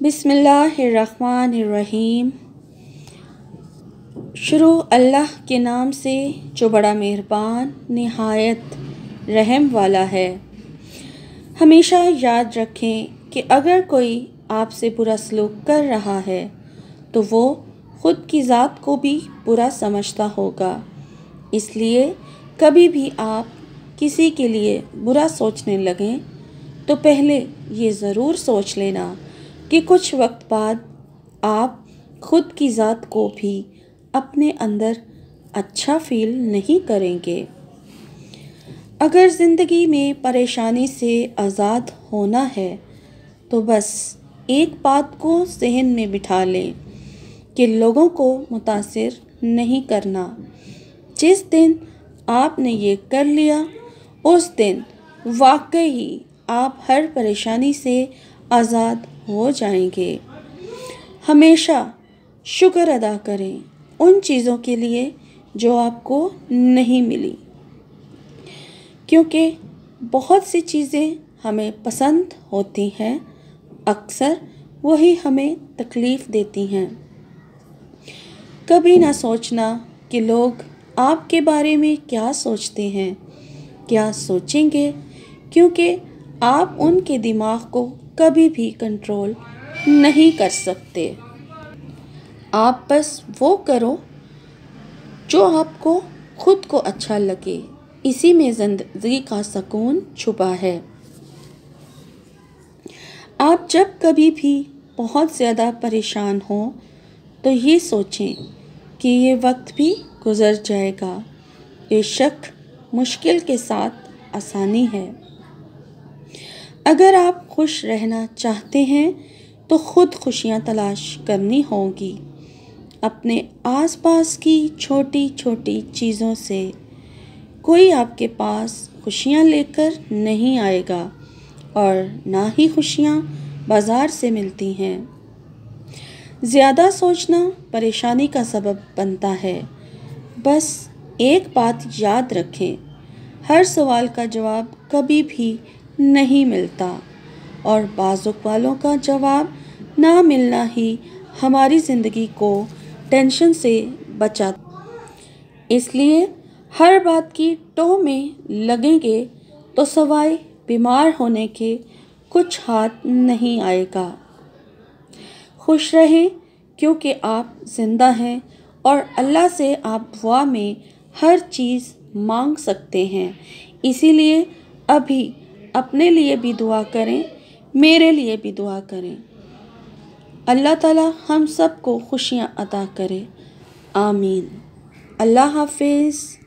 बिस्मिल्लाहिर्रहमानिर्रहीम। शुरू अल्लाह के नाम से जो बड़ा मेहरबान निहायत रहम वाला है। हमेशा याद रखें कि अगर कोई आपसे बुरा सलूक कर रहा है तो वो ख़ुद की ज़ात को भी बुरा समझता होगा। इसलिए कभी भी आप किसी के लिए बुरा सोचने लगें तो पहले ये ज़रूर सोच लेना कि कुछ वक्त बाद आप खुद की ज़ात को भी अपने अंदर अच्छा फ़ील नहीं करेंगे। अगर ज़िंदगी में परेशानी से आज़ाद होना है तो बस एक बात को ज़हन में बिठा लें कि लोगों को मुतासिर नहीं करना। जिस दिन आपने ये कर लिया उस दिन वाकई ही आप हर परेशानी से आज़ाद हो जाएंगे। हमेशा शुक्र अदा करें उन चीज़ों के लिए जो आपको नहीं मिली, क्योंकि बहुत सी चीज़ें हमें पसंद होती हैं, अक्सर वही हमें तकलीफ़ देती हैं। कभी ना सोचना कि लोग आपके बारे में क्या सोचते हैं, क्या सोचेंगे, क्योंकि आप उनके दिमाग को कभी भी कंट्रोल नहीं कर सकते। आप बस वो करो जो आपको खुद को अच्छा लगे। इसी में ज़िंदगी का सुकून छुपा है। आप जब कभी भी बहुत ज़्यादा परेशान हो तो ये सोचें कि ये वक्त भी गुज़र जाएगा। बेशक मुश्किल के साथ आसानी है। अगर आप खुश रहना चाहते हैं तो ख़ुद खुशियाँ तलाश करनी होगी। अपने आसपास की छोटी छोटी चीज़ों से कोई आपके पास खुशियाँ लेकर नहीं आएगा और ना ही खुशियाँ बाज़ार से मिलती हैं। ज़्यादा सोचना परेशानी का सबब बनता है। बस एक बात याद रखें, हर सवाल का जवाब कभी भी नहीं मिलता और बाज़ुक वालों का जवाब ना मिलना ही हमारी ज़िंदगी को टेंशन से बचाता। इसलिए हर बात की टो में लगेंगे तो सवाए बीमार होने के कुछ हाथ नहीं आएगा। खुश रहें क्योंकि आप ज़िंदा हैं और अल्लाह से आप दुआ में हर चीज़ मांग सकते हैं। इसीलिए अभी अपने लिए भी दुआ करें, मेरे लिए भी दुआ करें। अल्लाह ताला हम सबको खुशियाँ अता करे। आमीन। अल्लाह हाफ़िज़।